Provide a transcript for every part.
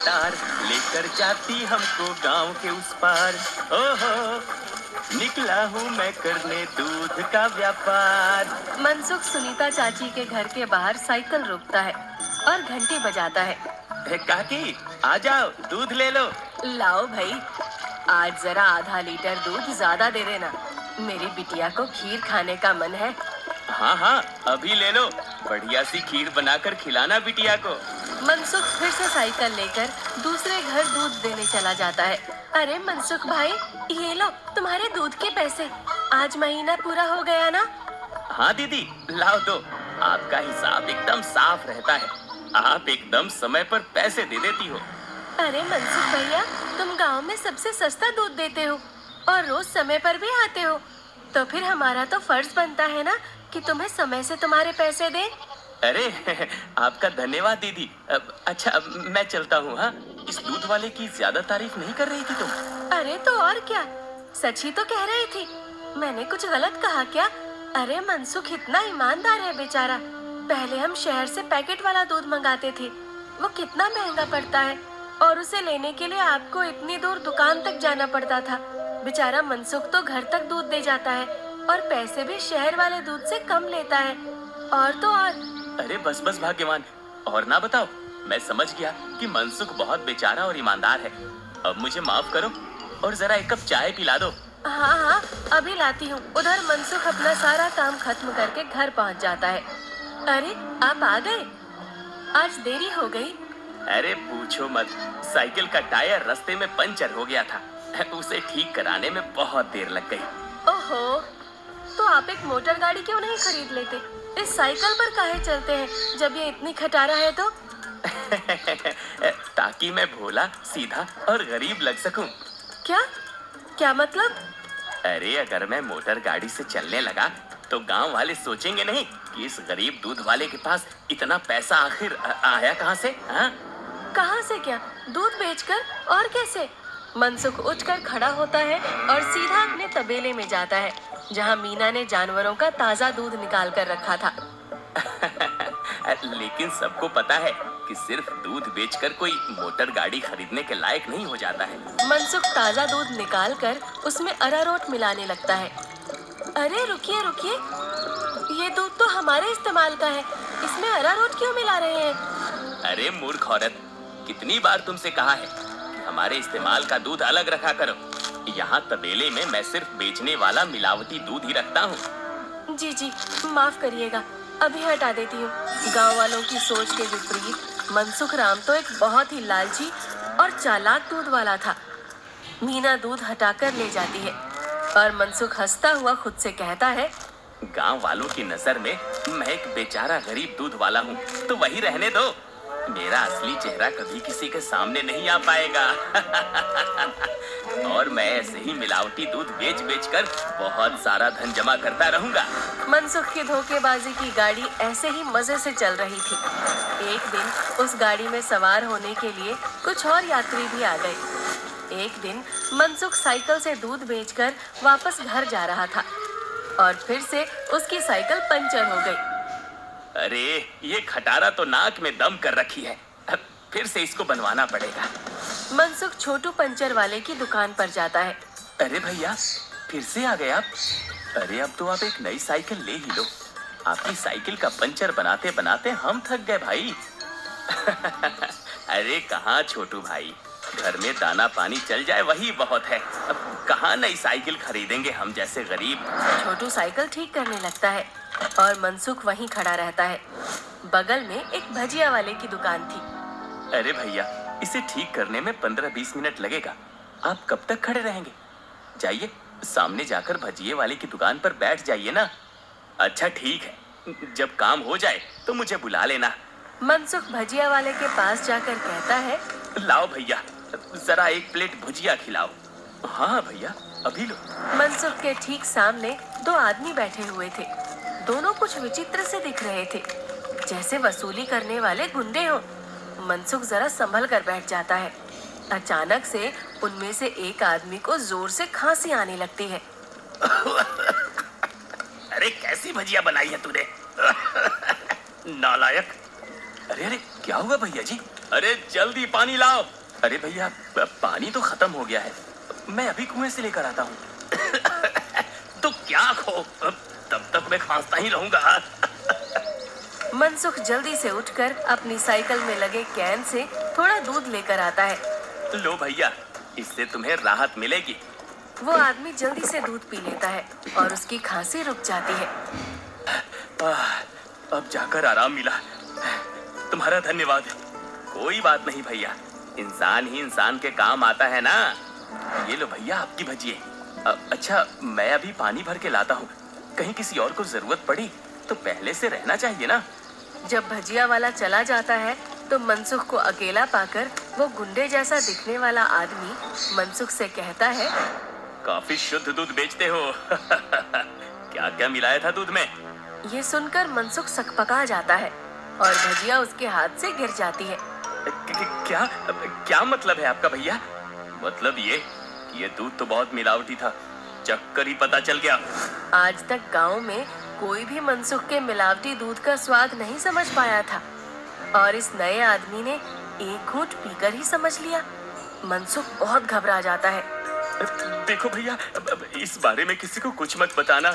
तार लेकर जाती हमको गांव के उस पार। ओहो, निकला हूँ मैं करने दूध का व्यापार। मनसुख सुनीता चाची के घर के बाहर साइकिल रोकता है और घंटी बजाता है। काकी, आ जाओ, दूध ले लो। लाओ भाई, आज जरा आधा लीटर दूध ज्यादा दे देना, मेरी बिटिया को खीर खाने का मन है। हाँ हाँ, अभी ले लो, बढ़िया सी खीर बनाकर खिलाना बिटिया को। मनसुख फिर से साइकिल लेकर दूसरे घर दूध देने चला जाता है। अरे मनसुख भाई, ये लो तुम्हारे दूध के पैसे, आज महीना पूरा हो गया ना? हाँ दीदी, लाओ दो। आपका हिसाब एकदम साफ रहता है, आप एकदम समय पर पैसे दे देती हो। अरे मनसुख भैया, तुम गांव में सबसे सस्ता दूध देते हो और रोज समय पर भी आते हो, तो फिर हमारा तो फर्ज बनता है ना कि तुम्हें समय से तुम्हारे पैसे दें। अरे आपका धन्यवाद दीदी। अच्छा, मैं चलता हूँ। हाँ, इस दूध वाले की ज्यादा तारीफ नहीं कर रही थी तुम? अरे तो और क्या, सच ही तो कह रही थी, मैंने कुछ गलत कहा क्या? अरे मनसुख इतना ईमानदार है बेचारा। पहले हम शहर से पैकेट वाला दूध मंगाते थे, वो कितना महंगा पड़ता है, और उसे लेने के लिए आपको इतनी दूर दुकान तक जाना पड़ता था। बेचारा मनसुख तो घर तक दूध दे जाता है और पैसे भी शहर वाले दूध से कम लेता है। और तो और। अरे बस बस भाग्यवान, और ना बताओ। मैं समझ गया कि मनसुख बहुत बेचारा और ईमानदार है। अब मुझे माफ करो और जरा एक कप चाय पिला दो। हाँ हाँ, अभी लाती हूँ। उधर मनसुख अपना सारा काम खत्म करके घर पहुँच जाता है। अरे आप आ गए, आज देरी हो गई। अरे पूछो मत, साइकिल का टायर रास्ते में पंचर हो गया था, उसे ठीक कराने में बहुत देर लग गई। ओहो, तो आप एक मोटर गाड़ी क्यों नहीं खरीद लेते? इस साइकिल पर काहे चलते हैं जब ये इतनी खटारा है तो? ताकि मैं भोला, सीधा और गरीब लग सकूं। क्या क्या मतलब? अरे अगर मैं मोटर गाड़ी से चलने लगा तो गांव वाले सोचेंगे नहीं कि इस गरीब दूध वाले के पास इतना पैसा आखिर आया कहाँ से? हाँ, कहाँ से क्या? दूध बेचकर? और कैसे? मनसुख उठकर खड़ा होता है और सीधा अपने तबेले में जाता है, जहाँ मीना ने जानवरों का ताजा दूध निकाल कर रखा था। लेकिन सबको पता है कि सिर्फ दूध बेचकर कोई मोटर गाड़ी खरीदने के लायक नहीं हो जाता है। मनसुख ताजा दूध निकाल कर उसमें अरारोट मिलाने लगता है। अरे रुकिए रुकिए, ये दूध तो हमारे इस्तेमाल का है, इसमें अरारोट क्यों मिला रहे हैं? अरे मूर्ख औरत, कितनी बार तुमसे कहा है कि हमारे इस्तेमाल का दूध अलग रखा करो। यहाँ तबेले में मैं सिर्फ बेचने वाला मिलावटी दूध ही रखता हूँ। जी जी, माफ करिएगा, अभी हटा देती हूँ। गांव वालों की सोच के विपरीत मनसुख राम तो एक बहुत ही लालची और चालाक दूध वाला था। मीना दूध हटाकर ले जाती है और मनसुख हंसता हुआ खुद से कहता है, गांव वालों की नजर में मैं एक बेचारा गरीब दूध वाला हूँ, तो वही रहने दो। मेरा असली चेहरा कभी किसी के सामने नहीं आ पाएगा। और मैं ऐसे ही मिलावटी दूध बेच बेच कर बहुत सारा धन जमा करता रहूंगा। मनसुख की धोखेबाजी की गाड़ी ऐसे ही मजे से चल रही थी। एक दिन उस गाड़ी में सवार होने के लिए कुछ और यात्री भी आ गए। एक दिन मनसुख साइकिल से दूध बेचकर वापस घर जा रहा था और फिर से उसकी साइकिल पंचर हो गई। अरे ये खटारा तो नाक में दम कर रखी है, अब फिर से इसको बनवाना पड़ेगा। मनसुख छोटू पंचर वाले की दुकान पर जाता है। अरे भैया, फिर से आ गए आप? अरे अब तो आप एक नई साइकिल ले ही लो, आपकी साइकिल का पंचर बनाते बनाते हम थक गए भाई। अरे कहाँ छोटू भाई, घर में दाना पानी चल जाए वही बहुत है, अब कहाँ नई साइकिल खरीदेंगे हम जैसे गरीब। छोटू साइकिल ठीक करने लगता है और मनसुख वहीं खड़ा रहता है। बगल में एक भजिया वाले की दुकान थी। अरे भैया, इसे ठीक करने में 15-20 मिनट लगेगा, आप कब तक खड़े रहेंगे? जाइए, सामने जाकर भजिए वाले की दुकान पर बैठ जाइए ना। अच्छा ठीक है, जब काम हो जाए तो मुझे बुला लेना। मनसुख भजिया वाले के पास जाकर कहता है, लाओ भैया, जरा एक प्लेट भुजिया खिलाओ। हाँ भैया, अभी लो। मनसुख के ठीक सामने दो आदमी बैठे हुए थे। दोनों कुछ विचित्र से दिख रहे थे, जैसे वसूली करने वाले गुंडे हो। मनसुख जरा संभल कर बैठ जाता है। अचानक से उनमें से एक आदमी को जोर से खांसी आने लगती है। अरे कैसी भजिया बनाई है तूने? नालायक। अरे अरे, क्या हुआ भैया जी? अरे जल्दी पानी लाओ। अरे भैया पानी तो खत्म हो गया है, मैं अभी कुएं से लेकर आता हूँ। तो क्या खो, तब तक मैं खांसता ही रहूंगा। मनसुख जल्दी से उठकर अपनी साइकिल में लगे कैन से थोड़ा दूध लेकर आता है। लो भैया, इससे तुम्हें राहत मिलेगी। वो आदमी जल्दी से दूध पी लेता है और उसकी खांसी रुक जाती है। अब जाकर आराम मिला, तुम्हारा धन्यवाद। कोई बात नहीं भैया, इंसान ही इंसान के काम आता है ना। ये लो भैया आपकी भजिए। अच्छा मैं अभी पानी भर के लाता हूँ, कहीं किसी और को जरूरत पड़ी तो पहले से रहना चाहिए ना। जब भजिया वाला चला जाता है तो मनसुख को अकेला पाकर वो गुंडे जैसा दिखने वाला आदमी मनसुख से कहता है, काफी शुद्ध दूध बेचते हो। क्या क्या मिलाया था दूध में? ये सुनकर मनसुख सकपका जाता है और भजिया उसके हाथ से गिर जाती है। क्या क्या मतलब है आपका भैया? मतलब ये कि ये दूध तो बहुत मिलावटी था, चक्कर ही पता चल गया। आज तक गांव में कोई भी मनसुख के मिलावटी दूध का स्वाद नहीं समझ पाया था और इस नए आदमी ने एक घूंट पीकर ही समझ लिया। मनसुख बहुत घबरा जाता है। देखो भैया, इस बारे में किसी को कुछ मत बताना।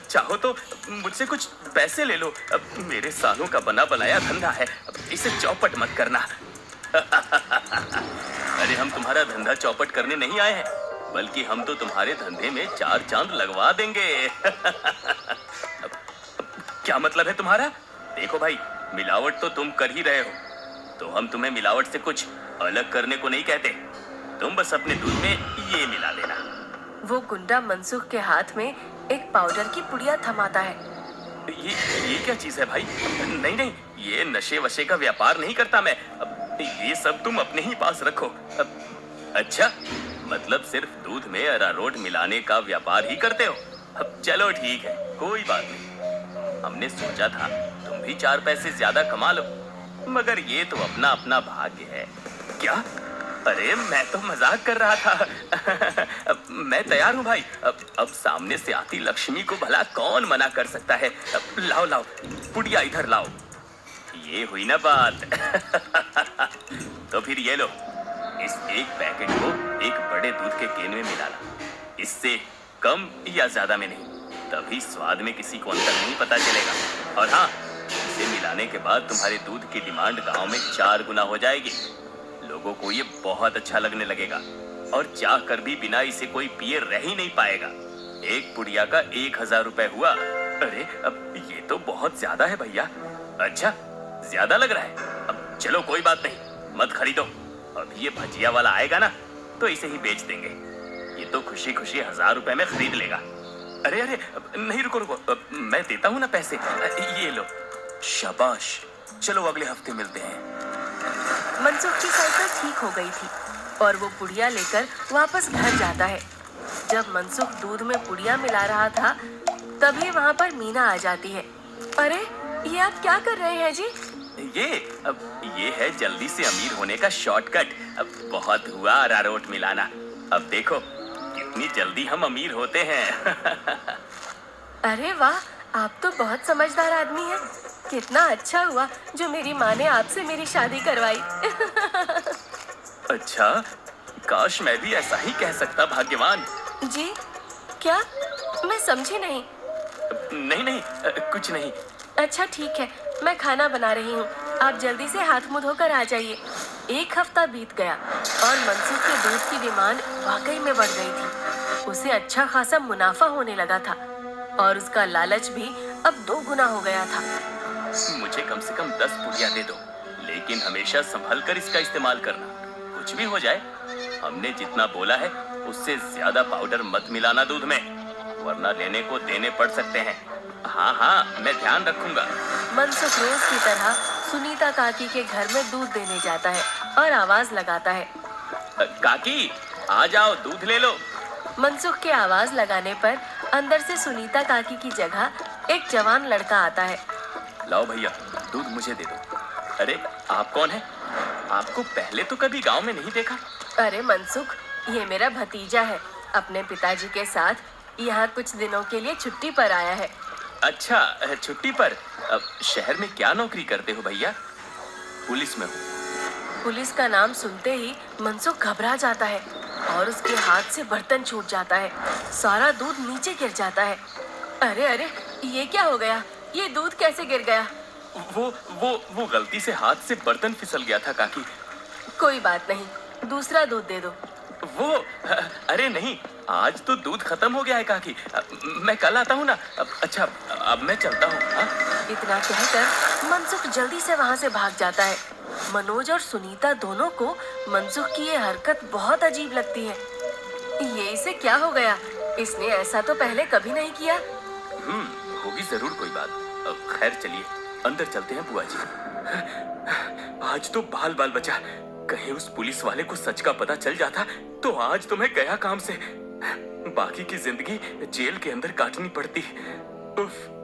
चाहो तो मुझसे कुछ पैसे ले लो, मेरे सालों का बना बनाया धंधा है, इसे चौपट मत करना। अरे हम तुम्हारा धंधा चौपट करने नहीं आए हैं, बल्कि हम तो तुम्हारे धंधे में 4 चांद लगवा देंगे। क्या मतलब है तुम्हारा? देखो भाई, मिलावट तो तुम कर ही रहे हो, तो हम तुम्हें मिलावट से कुछ अलग करने को नहीं कहते। तुम बस अपने दूध में ये मिला देना। वो गुंडा मनसुख के हाथ में एक पाउडर की पुड़िया थमाता है। ये क्या चीज है भाई? नहीं नहीं, ये नशे वशे का व्यापार नहीं करता मैं। ये सब तुम अपने ही पास रखो। अच्छा, मतलब सिर्फ दूध में अरारोट मिलाने का व्यापार ही करते हो? अब चलो ठीक है, कोई बात नहीं। हमने सोचा था तुम भी 4 पैसे ज्यादा कमा लो, मगर ये तो अपना अपना भाग्य है। क्या? अरे मैं तो मजाक कर रहा था। मैं तैयार हूँ भाई। अब सामने से आती लक्ष्मी को भला कौन मना कर सकता है। लाओ लाओ, पुड़िया इधर लाओ। ये हुई ना बात। तो फिर ये लो, इस एक पैकेट को एक बड़े दूध के केन में मिलाना, इससे कम या ज्यादा में नहीं, तभी स्वाद में किसी को अंतर नहीं पता चलेगा। और हाँ, इसे मिलाने के बाद तुम्हारे दूध की डिमांड गांव में 4 गुना हो जाएगी। लोगों को ये बहुत अच्छा लगने लगेगा और चाह कर भी बिना इसे कोई पिए रह ही नहीं पाएगा। एक पुड़िया का 1000 रुपए हुआ। अरे अब ये तो बहुत ज्यादा है भैया। अच्छा, ज्यादा लग रहा है? अब चलो कोई बात नहीं, मत खरीदो। अब ये भजिया वाला आएगा ना तो इसे ही बेच देंगे। ये तो खुशी खुशी 1000 रुपए में खरीद लेगा। अरे अरे नहीं, रुको रुको, मैं देता हूँ ना पैसे। ये लो। शाबाश, चलो अगले हफ्ते मिलते हैं। मनसुख की साइकिल ठीक हो गई थी और वो पुड़िया लेकर वापस घर जाता है। जब मनसुख दूध में पुड़िया मिला रहा था, तभी वहाँ पर मीना आ जाती है। अरे ये आप क्या कर रहे हैं जी? ये है जल्दी से अमीर होने का शॉर्टकट। अब बहुत हुआ अरारोट मिलाना, अब देखो कितनी जल्दी हम अमीर होते हैं। अरे वाह, आप तो बहुत समझदार आदमी हैं। कितना अच्छा हुआ जो मेरी माँ ने आपसे मेरी शादी करवाई। अच्छा, काश मैं भी ऐसा ही कह सकता, भाग्यवान। जी क्या? मैं समझी नहीं। नहीं नहीं, कुछ नहीं। अच्छा ठीक है, मैं खाना बना रही हूँ, आप जल्दी से हाथ मुंह धोकर आ जाइए। 1 हफ्ता बीत गया और मनसुख के दूध की डिमांड वाकई में बढ़ गई थी। उसे अच्छा खासा मुनाफा होने लगा था और उसका लालच भी अब 2 गुना हो गया था। मुझे कम से कम 10 पुड़िया दे दो, लेकिन हमेशा संभल कर इसका इस्तेमाल करना। कुछ भी हो जाए, हमने जितना बोला है उससे ज्यादा पाउडर मत मिलाना दूध में, वरना लेने को देने पड़ सकते हैं। हाँ हाँ, मैं ध्यान रखूंगा। मनसुख रोज की तरह सुनीता काकी के घर में दूध देने जाता है और आवाज लगाता है, काकी आ जाओ, दूध ले लो। मनसुख के आवाज लगाने पर अंदर से सुनीता काकी की जगह एक जवान लड़का आता है। लाओ भैया, दूध मुझे दे दो। अरे आप कौन है? आपको पहले तो कभी गांव में नहीं देखा। अरे मनसुख, ये मेरा भतीजा है, अपने पिताजी के साथ यहाँ कुछ दिनों के लिए छुट्टी पर आया है। अच्छा, छुट्टी पर? शहर में क्या नौकरी करते हो भैया? पुलिस में हूँ। पुलिस का नाम सुनते ही मनसुख घबरा जाता है और उसके हाथ से बर्तन छूट जाता है। सारा दूध नीचे गिर जाता है। अरे अरे, ये क्या हो गया? ये दूध कैसे गिर गया? वो गलती से हाथ से बर्तन फिसल गया था काकी। कोई बात नहीं, दूसरा दूध दे दो। वो अरे नहीं, आज तो दूध खत्म हो गया है काकी। मैं कल आता हूँ ना। अच्छा, अब मैं चलता हूँ। इतना कहकर मनसुख जल्दी से वहाँ से भाग जाता है। मनोज और सुनीता दोनों को मनसुख की ये हरकत बहुत अजीब लगती है। ये इसे क्या हो गया? इसने ऐसा तो पहले कभी नहीं किया। होगी जरूर कोई बात। खैर चलिए, अंदर चलते हैं बुआ जी। आज तो बाल बाल बचा। कहीं उस पुलिस वाले को सच का पता चल जाता तो आज तो मैं गया काम से। बाकी की जिंदगी जेल के अंदर काटनी पड़ती। उफ।